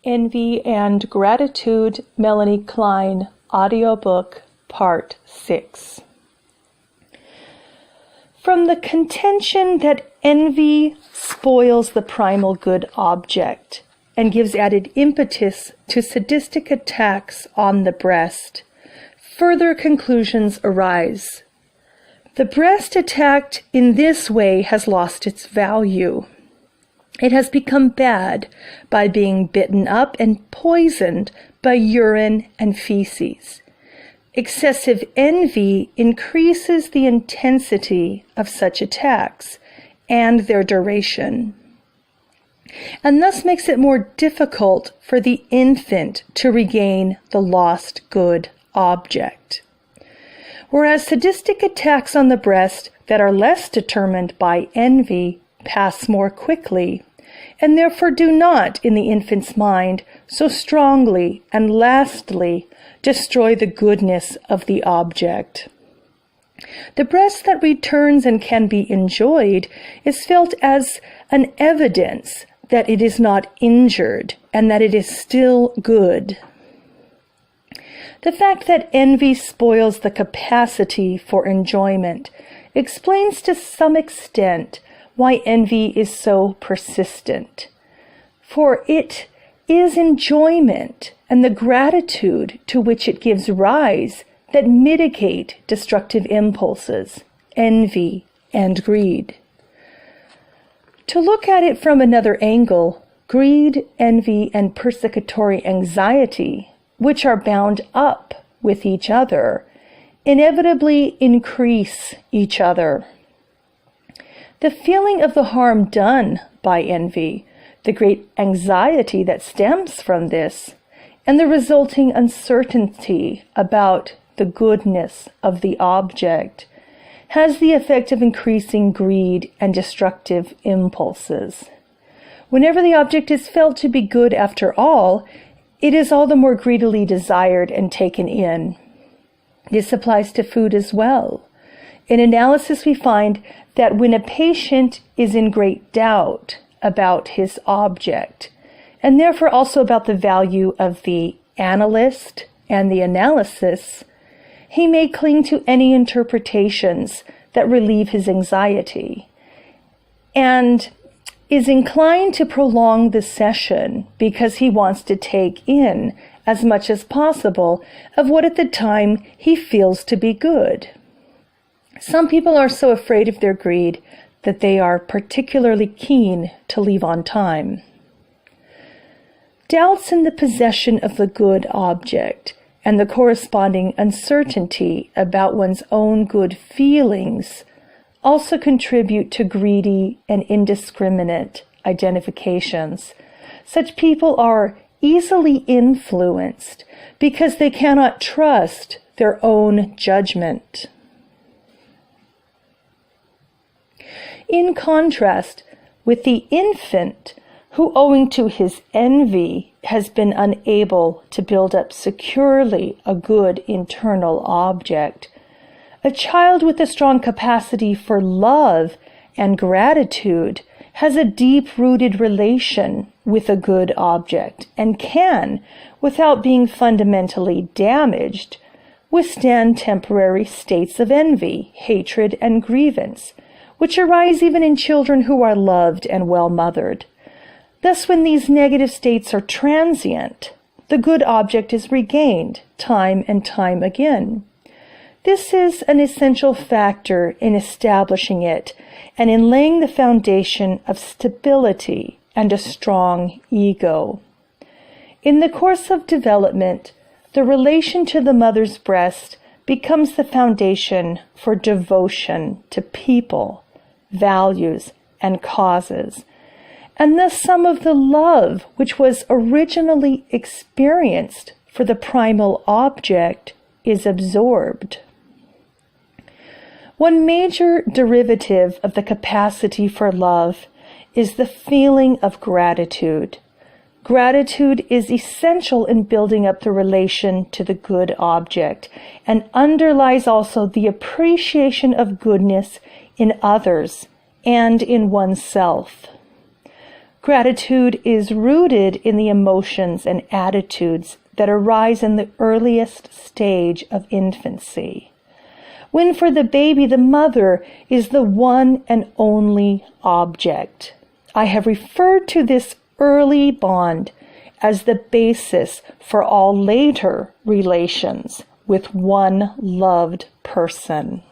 Envy and Gratitude, Melanie Klein, audiobook, Part 6. From the contention that envy spoils the primal good object and gives added impetus to sadistic attacks on the breast, further conclusions arise. The breast attacked in this way has lost its value. It has become bad by being bitten up and poisoned by urine and feces. Excessive envy increases the intensity of such attacks and their duration, and thus makes it more difficult for the infant to regain the lost good object. Whereas sadistic attacks on the breast that are less determined by envy pass more quickly, and therefore do not, in the infant's mind, so strongly and lastly destroy the goodness of the object. The breast that returns and can be enjoyed is felt as an evidence that it is not injured and that it is still good. The fact that envy spoils the capacity for enjoyment explains to some extent why envy is so persistent. For it is enjoyment and the gratitude to which it gives rise that mitigate destructive impulses, envy, and greed. To look at it from another angle, greed, envy, and persecutory anxiety, which are bound up with each other, inevitably increase each other. The feeling of the harm done by envy, the great anxiety that stems from this, and the resulting uncertainty about the goodness of the object, has the effect of increasing greed and destructive impulses. Whenever the object is felt to be good after all, it is all the more greedily desired and taken in. This applies to food as well. In analysis, we find that when a patient is in great doubt about his object, and therefore also about the value of the analyst and the analysis, he may cling to any interpretations that relieve his anxiety, and is inclined to prolong the session because he wants to take in as much as possible of what at the time he feels to be good. Some people are so afraid of their greed that they are particularly keen to leave on time. Doubts in the possession of the good object and the corresponding uncertainty about one's own good feelings also contribute to greedy and indiscriminate identifications. Such people are easily influenced because they cannot trust their own judgment. In contrast with the infant who, owing to his envy, has been unable to build up securely a good internal object, a child with a strong capacity for love and gratitude has a deep-rooted relation with a good object and can, without being fundamentally damaged, withstand temporary states of envy, hatred, and grievance, which arise even in children who are loved and well-mothered. Thus, when these negative states are transient, the good object is regained time and time again. This is an essential factor in establishing it and in laying the foundation of stability and a strong ego. In the course of development, the relation to the mother's breast becomes the foundation for devotion to people, values, and causes, and thus some of the love which was originally experienced for the primal object is absorbed. One major derivative of the capacity for love is the feeling of gratitude. Gratitude is essential in building up the relation to the good object and underlies also the appreciation of goodness in others and in oneself. Gratitude is rooted in the emotions and attitudes that arise in the earliest stage of infancy, when for the baby the mother is the one and only object. I have referred to this early bond as the basis for all later relations with one loved person.